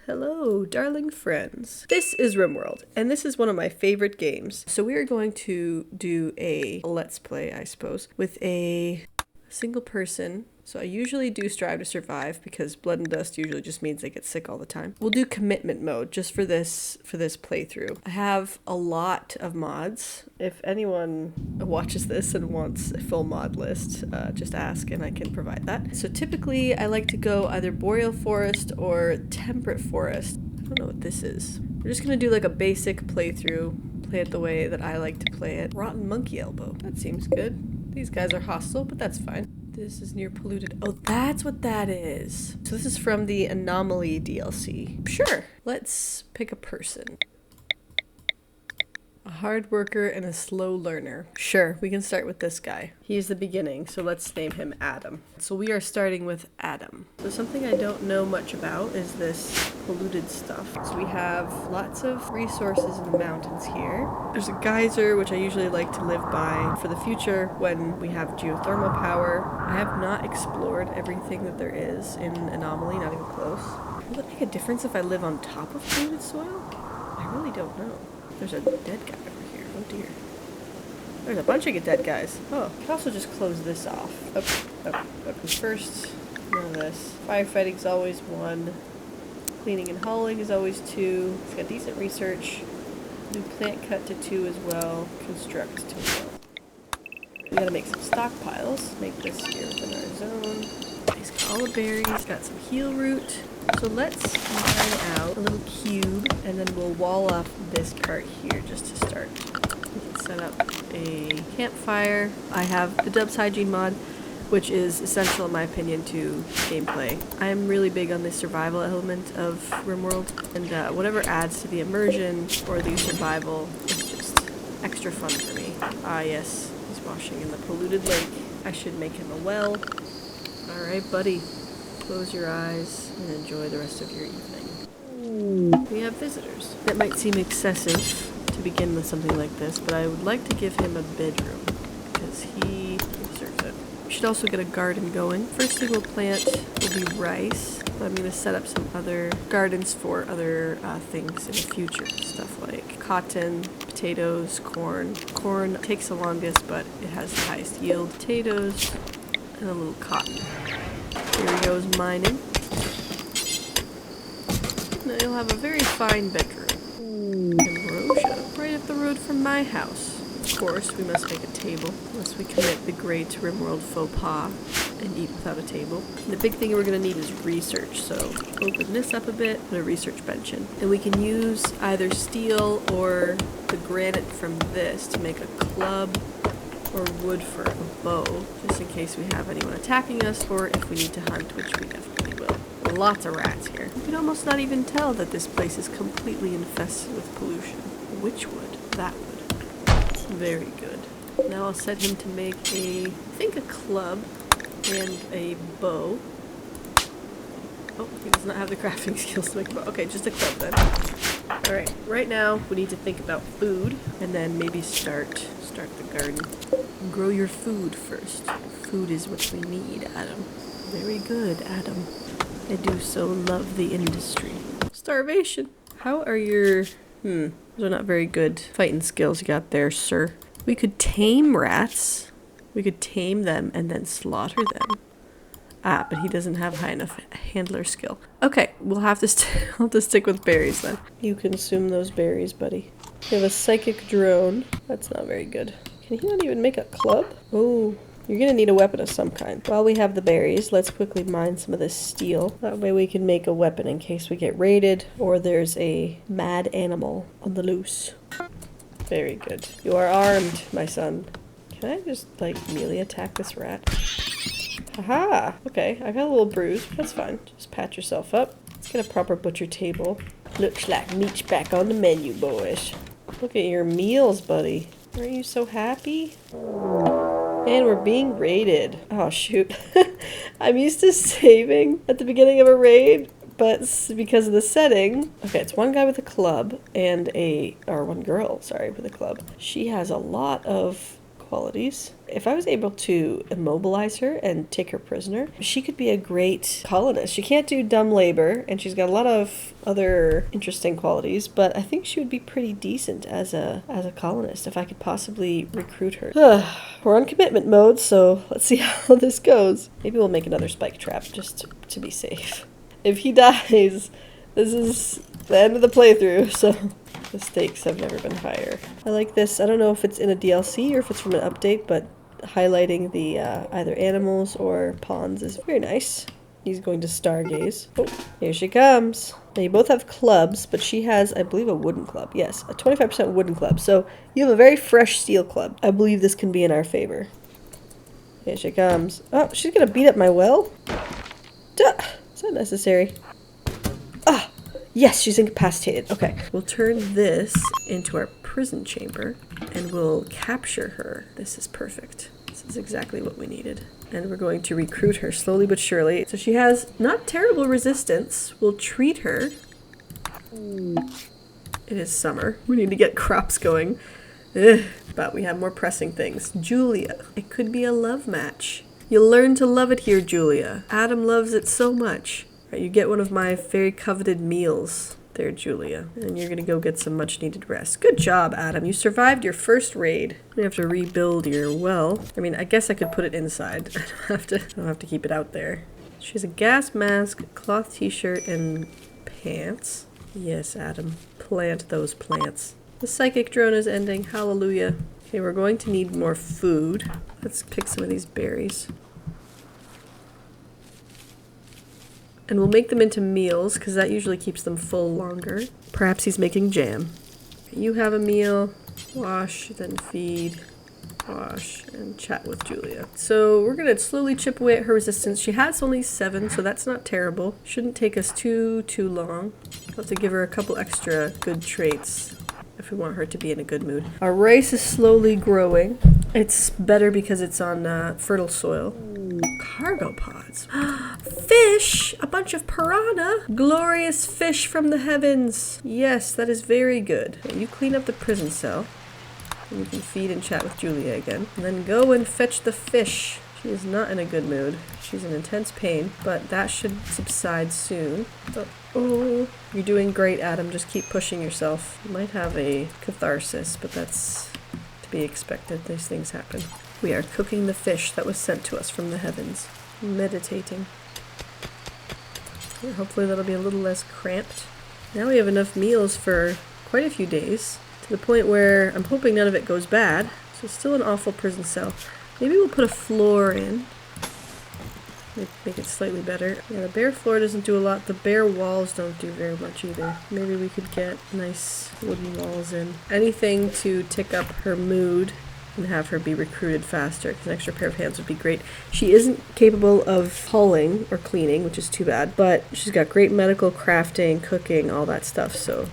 Hello, darling friends. This is Rimworld, and this is one of my favorite games. So we are going to do a let's play, I suppose, with a single person. So I usually do strive to survive because blood and dust usually just means they get sick all the time. We'll do commitment mode just for this playthrough. I have a lot of mods. If anyone watches this and wants a full mod list, just ask and I can provide that. So typically I like to go either boreal forest or temperate forest. I don't know what this is. We're just gonna do like a basic playthrough. Play it the way that I like to play it. Rotten monkey elbow. That seems good. These guys are hostile, but that's fine. This is near polluted. Oh, that's what that is. So this is from the Anomaly DLC. Sure. Let's pick a person. A hard worker and a slow learner. Sure, we can start with this guy. He's the beginning, so let's name him Adam. So we are starting with Adam. So something I don't know much about is this polluted stuff. So we have lots of resources in the mountains here. There's a geyser, which I usually like to live by for the future when we have geothermal power. I have not explored everything that there is in Anomaly, not even close. Will it make a difference if I live on top of polluted soil? I really don't know. There's a dead guy over here. Oh dear. There's a bunch of dead guys. Oh, I can also just close this off. Okay. First, none of this. Firefighting's always 1. Cleaning and hauling is always 2. It's got decent research. Do plant cut to 2 as well. Construct to 1. We gotta make some stockpiles. Make this here within our zone. Nice gala berries. Got some heal root. So let's mine out a little cube, and then we'll wall off this part here just to start. We can set up a campfire. I have the Dubs Hygiene mod, which is essential in my opinion to gameplay. I'm really big on the survival element of Rimworld, and whatever adds to the immersion or the survival is just extra fun for me. Ah yes, he's washing in the polluted lake. I should make him a well. Alright buddy. Close your eyes and enjoy the rest of your evening. We have visitors. It might seem excessive to begin with something like this, but I would like to give him a bedroom because he deserves it. We should also get a garden going. First thing we'll plant will be rice, but I'm going to set up some other gardens for other things in the future. Stuff like cotton, potatoes, corn. Corn takes the longest, but it has the highest yield. Potatoes and a little cotton. Here he goes mining. Now you'll have a very fine bedroom. Ambrosia, right up the road from my house. Of course, we must make a table, unless we commit the great Rimworld faux pas and eat without a table. And the big thing we're going to need is research, so open this up a bit, put a research bench in. And we can use either steel or the granite from this to make a club, or wood for a bow, just in case we have anyone attacking us, or if we need to hunt, which we definitely will. Lots of rats here. You can almost not even tell that this place is completely infested with pollution. Which wood? That wood. Very good. Now I'll set him to make I think a club and a bow. Oh, he does not have the crafting skills to make a bow. Okay, just a club then. Alright, right now we need to think about food, and then maybe start the garden. Grow your food first. Food is what we need, Adam. Very good, Adam. I do so love the industry. Starvation. How are your... those are not very good fighting skills you got there, sir. We could tame rats. We could tame them and then slaughter them. Ah, but he doesn't have high enough handler skill. Okay, we'll have to I'll have to stick with berries then. You consume those berries, buddy. We have a psychic drone. That's not very good. Can he not even make a club? Oh, you're gonna need a weapon of some kind. While we have the berries, let's quickly mine some of this steel. That way we can make a weapon in case we get raided or there's a mad animal on the loose. Very good. You are armed, my son. Can I just, like, melee attack this rat? Haha! Okay, I got a little bruise. That's fine. Just pat yourself up. Let's get a proper butcher table. Looks like meat's back on the menu, boys. Look at your meals, buddy. Aren't you so happy? And we're being raided. Oh, shoot. I'm used to saving at the beginning of a raid, but because of the setting... Okay, it's one guy with a club and one girl, sorry, with a club. She has a lot of qualities. If I was able to immobilize her and take her prisoner, she could be a great colonist. She can't do dumb labor, and she's got a lot of other interesting qualities, but I think she would be pretty decent as a colonist if I could possibly recruit her. We're on commitment mode, so let's see how this goes. Maybe we'll make another spike trap just to be safe. If he dies, this is the end of the playthrough, so the stakes have never been higher. I like this. I don't know if it's in a DLC or if it's from an update, but highlighting the either animals or pawns is very nice. He's going to stargaze. Oh, here she comes. Now you both have clubs, but she has, I believe, a wooden club. Yes, a 25% wooden club. So you have a very fresh steel club. I believe this can be in our favor. Here she comes. Oh, she's gonna beat up my well? Duh! Is that necessary? Ah! Yes, she's incapacitated. Okay. We'll turn this into our prison chamber, and we'll capture her. This is perfect. This is exactly what we needed. And we're going to recruit her slowly but surely. So she has not terrible resistance. We'll treat her. It is summer. We need to get crops going. Ugh. But we have more pressing things. Julia. It could be a love match. You'll learn to love it here, Julia. Adam loves it so much. Right, you get one of my very coveted meals there, Julia. And you're gonna go get some much needed rest. Good job, Adam. You survived your first raid. You have to rebuild your well. I mean, I guess I could put it inside. I don't have to keep it out there. She has a gas mask, cloth t-shirt, and pants. Yes, Adam. Plant those plants. The psychic drone is ending. Hallelujah. Okay, we're going to need more food. Let's pick some of these berries. And we'll make them into meals, because that usually keeps them full longer. Perhaps he's making jam. You have a meal. Wash, then feed. Wash, and chat with Julia. So we're going to slowly chip away at her resistance. She has only 7, so that's not terrible. Shouldn't take us too long. We'll have to give her a couple extra good traits if we want her to be in a good mood. Our rice is slowly growing. It's better because it's on fertile soil. Cargo pods. Fish! A bunch of piranha! Glorious fish from the heavens! Yes, that is very good. You clean up the prison cell. And you can feed and chat with Julia again. And then go and fetch the fish. She is not in a good mood. She's in intense pain, but that should subside soon. Oh, you're doing great, Adam. Just keep pushing yourself. You might have a catharsis, but that's to be expected. These things happen. We are cooking the fish that was sent to us from the heavens. Meditating. Hopefully that'll be a little less cramped. Now we have enough meals for quite a few days, to the point where I'm hoping none of it goes bad. So it's still an awful prison cell. Maybe we'll put a floor in. Make it slightly better. Yeah, the bare floor doesn't do a lot. The bare walls don't do very much either. Maybe we could get nice wooden walls in. Anything to tick up her mood and have her be recruited faster, because an extra pair of hands would be great. She isn't capable of hauling or cleaning, which is too bad, but she's got great medical, crafting, cooking, all that stuff, so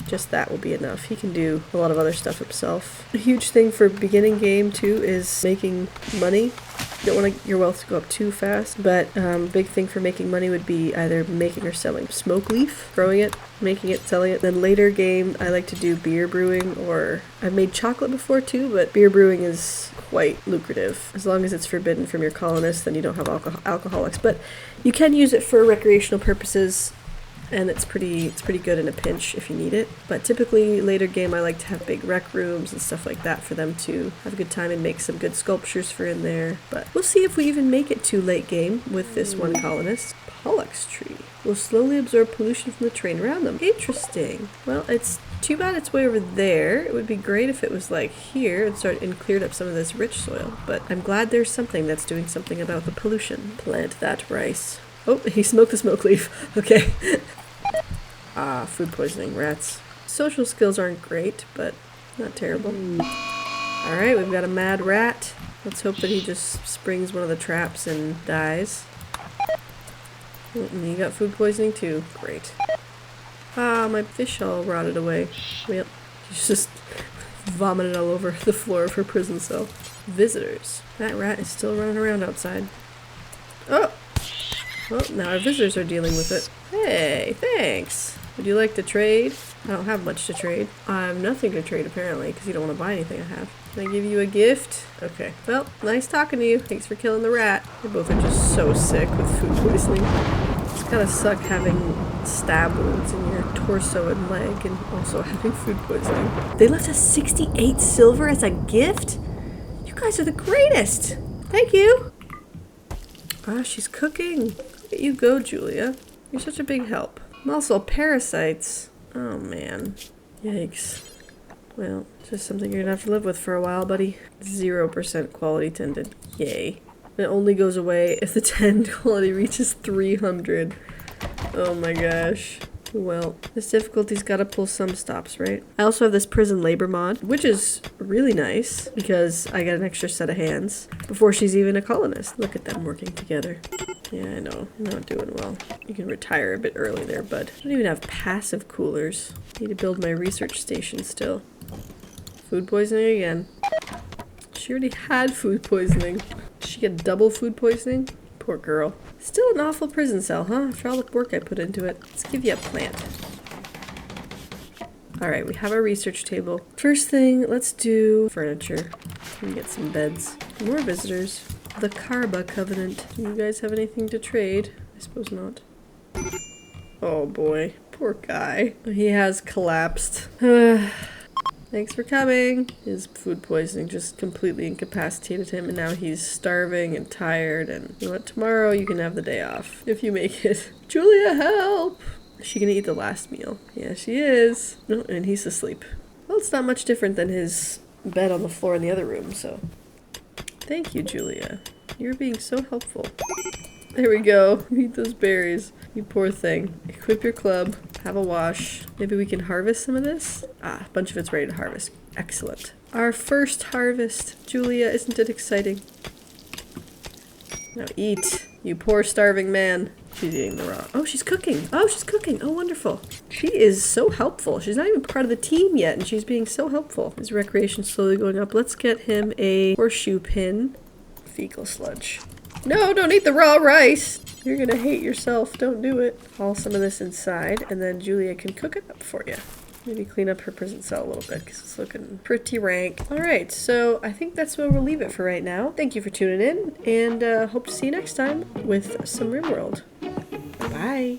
just that will be enough. He can do a lot of other stuff himself. A huge thing for beginning game too is making money. You don't want your wealth to go up too fast, but big thing for making money would be either making or selling smoke leaf, growing it, making it, selling it. Then later game, I like to do beer brewing, or I've made chocolate before too, but beer brewing is quite lucrative. As long as it's forbidden from your colonists, then you don't have alcoholics. But you can use it for recreational purposes, and it's pretty good in a pinch if you need it. But typically later game I like to have big rec rooms and stuff like that for them to have a good time and make some good sculptures for in there. But we'll see if we even make it to late game with this one colonist. Pollux tree will slowly absorb pollution from the terrain around them. Interesting. Well, it's too bad it's way over there. It would be great if it was like here and cleared up some of this rich soil. But I'm glad there's something that's doing something about the pollution. Plant that rice. Oh, he smoked the smoke leaf. Okay. Food poisoning, rats. Social skills aren't great, but not terrible. Alright, we've got a mad rat. Let's hope that he just springs one of the traps and dies. Oh, and you got food poisoning too. Great. My fish all rotted away. Well, he's just vomited all over the floor of her prison cell. Visitors. That rat is still running around outside. Oh! Well, now our visitors are dealing with it. Hey, thanks. Would you like to trade? I don't have much to trade. I have nothing to trade apparently, because you don't want to buy anything I have. Can I give you a gift? Okay. Well, nice talking to you. Thanks for killing the rat. You both are just so sick with food poisoning. It's gotta suck having stab wounds in your torso and leg and also having food poisoning. They left us 68 silver as a gift? You guys are the greatest! Thank you! Ah, she's cooking. Look at you go, Julia. You're such a big help. And also parasites. Oh man. Yikes. Well, just something you're gonna have to live with for a while, buddy. 0% quality tended. Yay. It only goes away if the tend quality reaches 300. Oh my gosh. Well, this difficulty's gotta pull some stops, right? I also have this prison labor mod, which is really nice because I get an extra set of hands before she's even a colonist. Look at them working together. Yeah, I know. I'm not doing well. You can retire a bit early there, bud. I don't even have passive coolers. Need to build my research station still. Food poisoning again. She already had food poisoning. Did she get double food poisoning? Poor girl. Still an awful prison cell, huh? After all the work I put into it. Let's give you a plant. Alright, we have our research table. First thing, let's do furniture. We can get some beds. More visitors. The Karba Covenant. Do you guys have anything to trade? I suppose not. Oh boy. Poor guy. He has collapsed. Thanks for coming. His food poisoning just completely incapacitated him and now he's starving and tired and you know what, tomorrow you can have the day off if you make it. Julia, help! Is she gonna eat the last meal? Yeah, she is. No, and he's asleep. Well, it's not much different than his bed on the floor in the other room, so. Thank you, Julia. You're being so helpful. There we go. Eat those berries. You poor thing. Equip your club. Have a wash. Maybe we can harvest some of this? Ah, a bunch of it's ready to harvest. Excellent. Our first harvest. Julia, isn't it exciting? Now eat. You poor starving man. She's eating the raw. Oh, she's cooking. Oh, she's cooking. Oh, wonderful. She is so helpful. She's not even part of the team yet, and she's being so helpful. His recreation slowly going up. Let's get him a horseshoe pin. Fecal sludge. No, don't eat the raw rice. You're gonna hate yourself. Don't do it. Haul some of this inside, and then Julia can cook it up for you. Maybe clean up her prison cell a little bit, because it's looking pretty rank. Alright, so I think that's where we'll leave it for right now. Thank you for tuning in, and hope to see you next time with some Rimworld. Bye!